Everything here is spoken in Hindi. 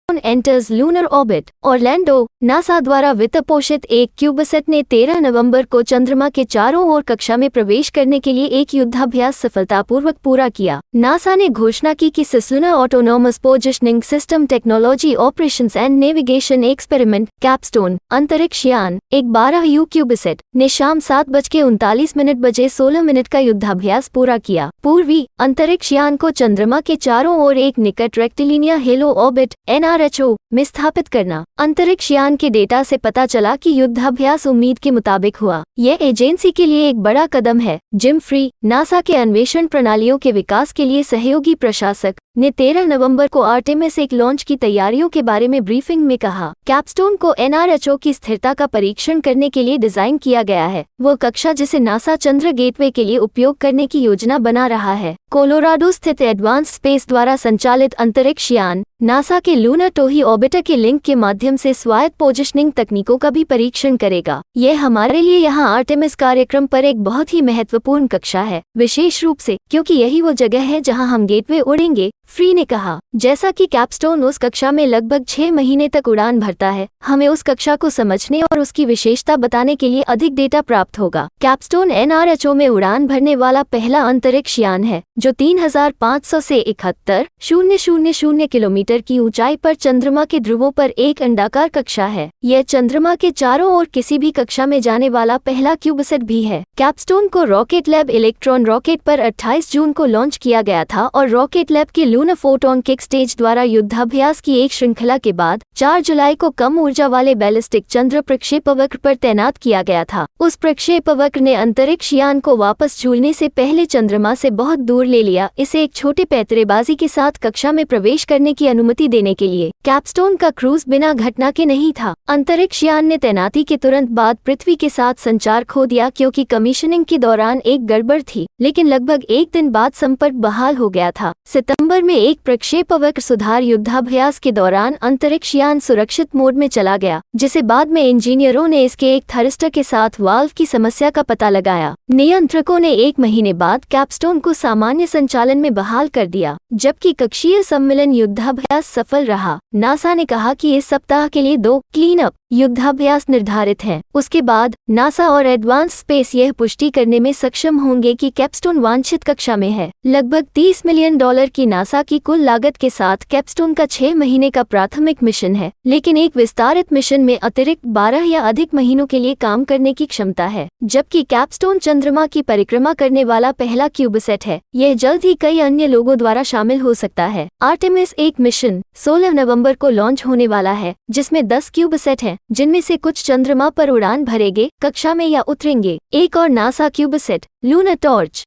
Enters lunar orbit. Orlando, NASA द्वारा वित्त पोषित एक क्यूबसेट ने 13 नवंबर को चंद्रमा के चारों ओर कक्षा में प्रवेश करने के लिए एक युद्धाभ्यास सफलतापूर्वक पूरा किया। नासा ने घोषणा की कि cislunar autonomous positioning system technology operations and navigation experiment capstone अंतरिक्ष यान एक 12U क्यूबसेट ने शाम 7:39 बजे 16 मिनट का युद्धाभ्यास पूरा किया। पूर्वी अंतरिक्ष यान को चंद्रमा के चारों ओर एक निकट रेक्टिलिनियर हेलो ऑर्बिट NRHO में स्थापित करना। अंतरिक्ष यान के डेटा से पता चला कि युद्धाभ्यास उम्मीद के मुताबिक हुआ। यह एजेंसी के लिए एक बड़ा कदम है। जिम फ्री, नासा के अन्वेषण प्रणालियों के विकास के लिए सहयोगी प्रशासक, ने 13 नवंबर को आर्टेमिस एक लॉन्च की तैयारियों के बारे में ब्रीफिंग में कहा। कैपस्टोन को NRHO की स्थिरता का परीक्षण करने के लिए डिजाइन किया गया है। वो कक्षा जिसे नासा चंद्र गेटवे के लिए उपयोग करने की योजना बना रहा है। कोलोराडो स्थित एडवांस स्पेस द्वारा संचालित अंतरिक्ष यान नासा के लूनर टोही ऑर्बिटर के लिंक के माध्यम से स्वायत्त पोजिशनिंग तकनीकों का भी परीक्षण करेगा। यह हमारे लिए यहाँ आर्टेमिस कार्यक्रम पर एक बहुत ही महत्वपूर्ण कक्षा है, विशेष रूप से क्योंकि यही वो जगह है जहाँ हम गेटवे उड़ेंगे, फ्री ने कहा। जैसा कि कैपस्टोन उस कक्षा में लगभग 6 महीने तक उड़ान भरता है, हमें उस कक्षा को समझने और उसकी विशेषता बताने के लिए अधिक डेटा प्राप्त होगा। कैपस्टोन NRHO में उड़ान भरने वाला पहला अंतरिक्ष यान है, जो 3500 से 71,000 किलोमीटर की ऊंचाई पर चंद्रमा के ध्रुवों पर एक अंडाकार कक्षा है। यह चंद्रमा के चारों ओर किसी भी कक्षा में जाने वाला पहला क्यूबसेट भी है। कैपस्टोन को रॉकेट लैब इलेक्ट्रॉन रॉकेट पर 28 जून को लॉन्च किया गया था और रॉकेट लैब के लूनर फोटोन किक स्टेज द्वारा युद्धाभ्यास की एक श्रृंखला के बाद 4 जुलाई को कम ऊर्जा वाले बैलिस्टिक चंद्र प्रक्षेपवक्र पर तैनात किया गया था। उस प्रक्षेपवक्र ने अंतरिक्ष यान को वापस झूलने से पहले चंद्रमा से बहुत दूर ले लिया, इसे एक छोटे पैंतरेबाजी के साथ कक्षा में प्रवेश करने की अनुमति देने के लिए। कैपस्टोन का क्रूज बिना घटना के नहीं था। अंतरिक्ष यान ने तैनाती के तुरंत बाद पृथ्वी के साथ संचार खो दिया क्योंकि कमीशनिंग के दौरान एक गड़बड़ थी, लेकिन लगभग एक दिन बाद संपर्क बहाल हो गया था। सितंबर में एक प्रक्षेपवक्र सुधार युद्धाभ्यास के दौरान अंतरिक्ष यान सुरक्षित मोड में चला गया, जिसे बाद में इंजीनियरों ने इसके एक थरिस्टर के साथ वाल्व की समस्या का पता लगाया। नियंत्रकों ने 1 महीने बाद कैपस्टोन को सामान्य संचालन में बहाल कर दिया, जबकि कक्षीय सम्मिलन युद्धाभ्यास सफल रहा। नासा ने कहा कि इस सप्ताह के लिए 2 क्लीन अप युद्धाभ्यास निर्धारित हैं। उसके बाद नासा और एडवांस स्पेस यह पुष्टि करने में सक्षम होंगे कि कैपस्टोन वांछित कक्षा में है। लगभग $30 मिलियन की नासा की कुल लागत के साथ कैपस्टोन का 6 महीने का प्राथमिक मिशन है, लेकिन एक विस्तारित मिशन में अतिरिक्त 12 या अधिक महीनों के लिए काम करने की क्षमता है। जबकि कैपस्टोन चंद्रमा की परिक्रमा करने वाला पहला क्यूबसेट है, यह जल्द ही कई अन्य लोगों द्वारा शामिल हो सकता है। आर्टेमिस एक मिशन 16 नवंबर को लॉन्च होने वाला है, जिसमें 10 क्यूबसेट हैं, जिनमें से कुछ चंद्रमा पर उड़ान भरेंगे, कक्षा में या उतरेंगे। एक और नासा क्यूबसेट लूनर टॉर्च